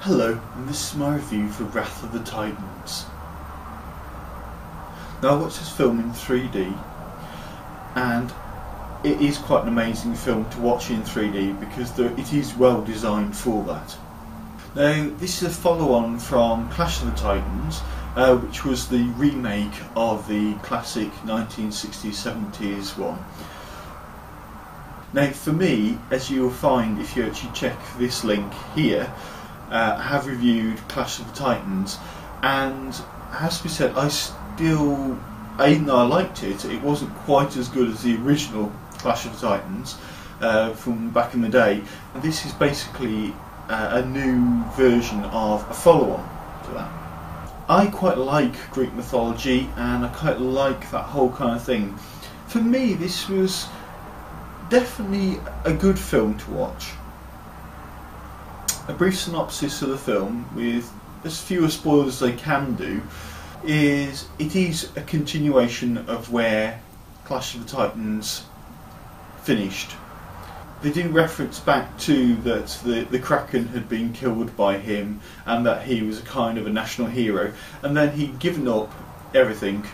Hello, and this is my review for Wrath of the Titans. Now I watched this film in 3D, and it is quite an amazing film to watch in 3D because it is well designed for that. Now this is a follow-on from Clash of the Titans, which was the remake of the classic 1960s-70s one. Now for me, as you will find if you actually check this link here, I have reviewed Clash of the Titans, and it has to be said, even though I liked it, it wasn't quite as good as the original Clash of the Titans from back in the day. And this is basically a new version of a follow-on to that. I quite like Greek mythology, and I quite like that whole kind of thing. For me, this was definitely a good film to watch. A brief synopsis of the film, with as few spoilers as they can do, is it is a continuation of where Clash of the Titans finished. They do reference back to that the Kraken had been killed by him and that he was a kind of a national hero, and then he'd given up everything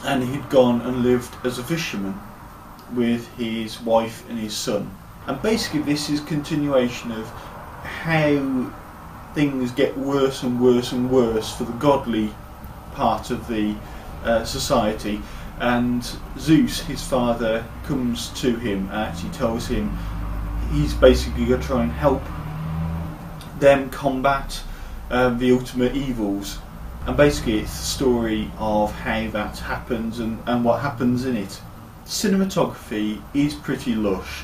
and he'd gone and lived as a fisherman with his wife and his son. And basically this is a continuation of how things get worse and worse and worse for the godly part of the society, and Zeus, his father, comes to him and actually tells him he's basically going to try and help them combat the ultimate evils. And basically it's the story of how that happens and what happens in it. Cinematography is pretty lush.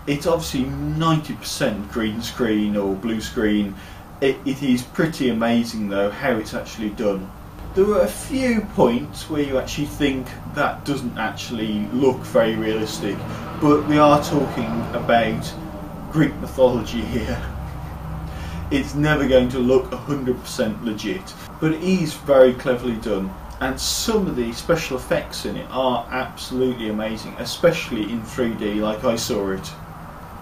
It's obviously 90% green screen or blue screen. It is pretty amazing though how it's actually done. There are a few points where you actually think that doesn't actually look very realistic, but we are talking about Greek mythology here. It's never going to look 100% legit, but it is very cleverly done, and some of the special effects in it are absolutely amazing, especially in 3D like I saw it.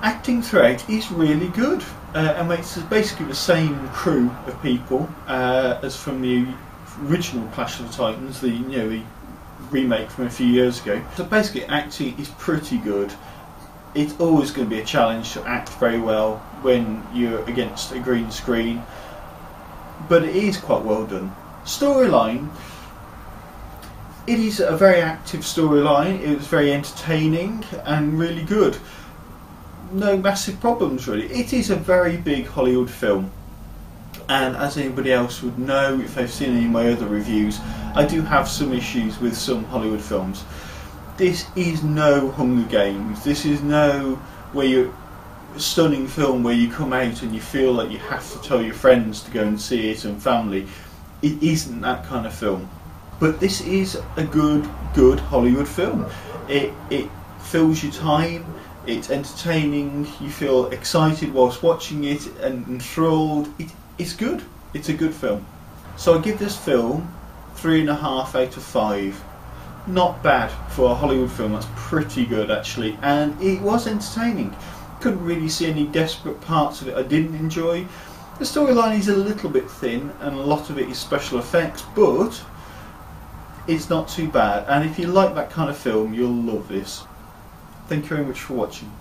Acting throughout is really good, and it's basically the same crew of people as from the original Clash of the Titans, the remake from a few years ago. So basically acting is pretty good. It's always going to be a challenge to act very well when you're against a green screen, but it is quite well done. Storyline, it is a very active storyline. It was very entertaining and really good. No massive problems really. It is a very big Hollywood film, and as anybody else would know if they've seen any of my other reviews, I do have some issues with some Hollywood films. This is no Hunger Games. This is no stunning film where you come out and you feel like you have to tell your friends to go and see it and family. It isn't that kind of film. But this is a good Hollywood film. It fills your time. It's entertaining, you feel excited whilst watching it and enthralled. It's good. It's a good film. So I give this film 3.5 out of 5. Not bad for a Hollywood film. That's pretty good actually, and it was entertaining. Couldn't really see any desperate parts of it I didn't enjoy. The storyline is a little bit thin and a lot of it is special effects, but it's not too bad, and if you like that kind of film you'll love this. Thank you very much for watching.